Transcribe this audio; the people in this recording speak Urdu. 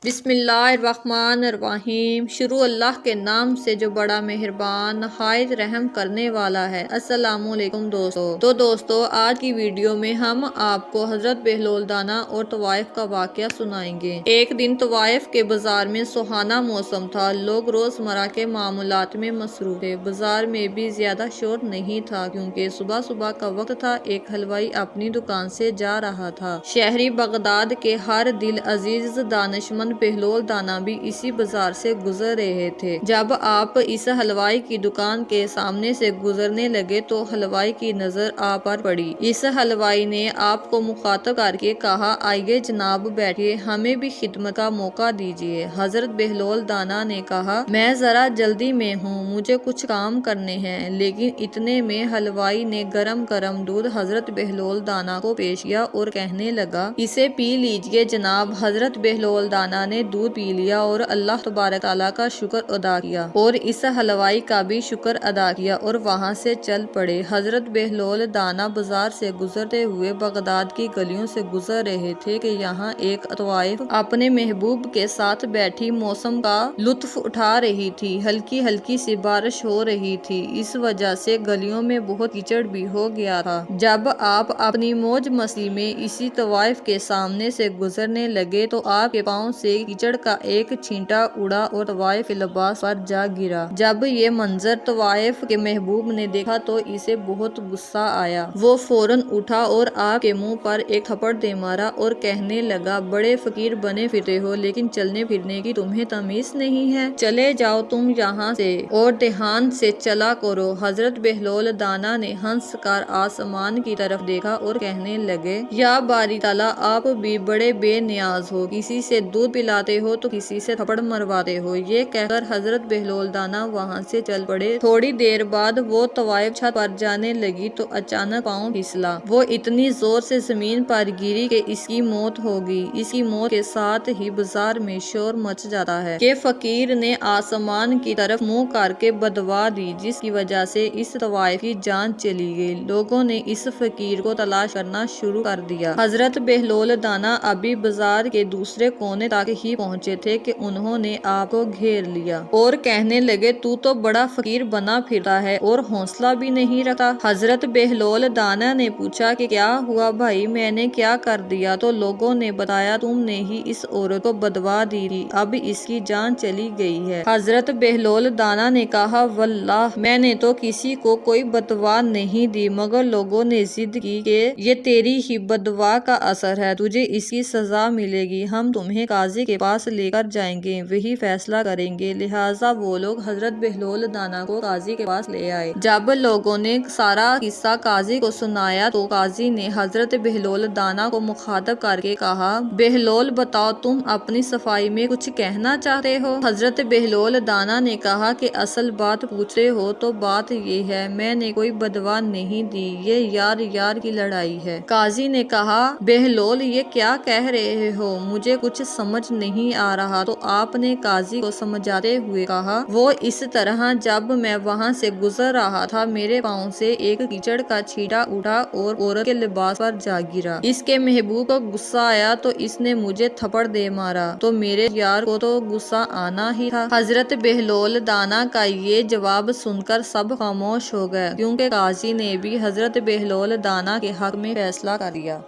بسم اللہ الرحمن الرحیم۔ شروع اللہ کے نام سے جو بڑا مہربان نہایت رحم کرنے والا ہے۔ السلام علیکم دوستو، آج کی ویڈیو میں ہم آپ کو حضرت بہلول دانا اور طوائف کا واقعہ سنائیں گے۔ ایک دن طوائف کے بازار میں سہانا موسم تھا۔ لوگ روزمرہ کے معاملات میں مصروف تھے۔ بازار میں بھی زیادہ شور نہیں تھا کیونکہ صبح کا وقت تھا۔ ایک حلوائی اپنی دکان سے جا رہا تھا۔ شہری بغداد کے ہر دل عزیز دانشمند بہلول دانا بھی اسی بازار سے گزر رہے تھے۔ جب آپ اس حلوائی کی دکان کے سامنے سے گزرنے لگے تو حلوائی کی نظر آپ پر پڑی۔ اس حلوائی نے آپ کو مخاطب کر کے کہا، آئیے جناب بیٹھیے، ہمیں بھی خدمت کا موقع دیجیے۔ حضرت بہلول دانا نے کہا، میں ذرا جلدی میں ہوں، مجھے کچھ کام کرنے ہیں۔ لیکن اتنے میں حلوائی نے گرم دودھ حضرت بہلول دانا کو پیش کیا اور کہنے لگا، اسے پی لیجیے جناب۔ حضرت بہلول دانا نے دودھ پی لیا اور اللہ تبارک تعالیٰ کا شکر ادا کیا اور اس حلوائی کا بھی شکر ادا کیا اور وہاں سے چل پڑے۔ حضرت بہلول دانا بازار سے گزرتے ہوئے بغداد کی گلیوں سے گزر رہے تھے کہ یہاں ایک طوائف اپنے محبوب کے ساتھ بیٹھی موسم کا لطف اٹھا رہی تھی۔ ہلکی سی بارش ہو رہی تھی، اس وجہ سے گلیوں میں بہت کیچڑ بھی ہو گیا تھا۔ جب آپ اپنی موج مستی میں اسی طوائف کے سامنے سے گزرنے لگے تو آپ کے پاؤں سے کیچڑ کا ایک چھینٹا اڑا اور طوائف کے لباس پر جا گرا۔ جب یہ منظر طوائف کے محبوب نے دیکھا تو اسے بہت غصہ آیا۔ وہ فوراً اٹھا اور آپ کے منہ پر ایک تھپڑ دے مارا اور کہنے لگا، بڑے فقیر بنے پھرتے ہو لیکن چلنے پھرنے کی تمہیں تمیز نہیں ہے، چلے جاؤ تم یہاں سے اور دھیان سے چلا کرو۔ حضرت بہلول دانا نے ہنس کر آسمان کی طرف دیکھا اور کہنے لگے، یا باری تعالیٰ، آپ بھی بڑے بے نیاز ہو، کسی سے دودھ پلاتے ہو تو کسی سے تھپڑ مرواتے ہو۔ یہ کہہ کر حضرت بہلول دانا وہاں سے چل پڑے۔ تھوڑی دیر بعد وہ طوائف چھت پر جانے لگی تو اچانک پاؤں پھسلا۔ وہ اتنی زور سے زمین پر گری کہ اس کی موت ہو گئی۔ اس کی موت کے ساتھ ہی بازار میں شور مچ جاتا ہے کہ فقیر نے آسمان کی طرف منہ کر کے بددعا دی، جس کی وجہ سے اس طوائف کی جان چلی گئی۔ لوگوں نے اس فقیر کو تلاش کرنا شروع کر دیا۔ حضرت بہلول دانا ابھی بازار کے دوسرے کونے تک ہی پہنچے تھے کہ انہوں نے آپ کو گھیر لیا اور کہنے لگے، تو بڑا فقیر بنا پھرتا ہے اور حوصلہ بھی نہیں رکھتا۔ حضرت بہلول دانا نے پوچھا کہ کیا ہوا بھائی، میں نے کیا کر دیا؟ تو لوگوں نے بتایا، تم نے ہی اس عورت کو بددعا دی تھی، اب اس کی جان چلی گئی ہے۔ حضرت بہلول دانا نے کہا، واللہ میں نے تو کسی کو کوئی بددعا نہیں دی، مگر لوگوں نے ضد کی کہ یہ تیری ہی بددعا کا اثر ہے، تجھے اس کی سزا ملے گی، ہم تمہیں قاضی کے پاس لے کر جائیں گے، وہی فیصلہ کریں گے۔ لہٰذا وہ لوگ حضرت بہلول دانا کو قاضی کے پاس لے آئے۔ جب لوگوں نے سارا قصہ قاضی کو سنایا تو قاضی نے حضرت بہلول دانا کو مخاطب کر کے کہا، بہلول بتاؤ، تم اپنی صفائی میں کچھ کہنا چاہتے ہو؟ حضرت بہلول دانا نے کہا کہ اصل بات پوچھتے ہو تو بات یہ ہے، میں نے کوئی بددعا نہیں دی، یہ یار کی لڑائی ہے۔ قاضی نے کہا، بہلول یہ کیا کہہ رہے ہو، مجھے کچھ سمجھ نہیں آ رہا۔ تو آپ نے قاضی کو سمجھاتے ہوئے کہا، وہ اس طرح جب میں وہاں سے گزر رہا تھا، میرے پاؤں سے ایک کیچڑ کا چھینٹا اٹھا اور عورت کے لباس پر جا گرا۔ اس کے محبوب کو غصہ آیا تو اس نے مجھے تھپڑ دے مارا، تو میرے یار کو تو غصہ آنا ہی تھا۔ حضرت بہلول دانا کا یہ جواب سن کر سب خاموش ہو گئے، کیونکہ قاضی نے بھی حضرت بہلول دانا کے حق میں فیصلہ کر دیا۔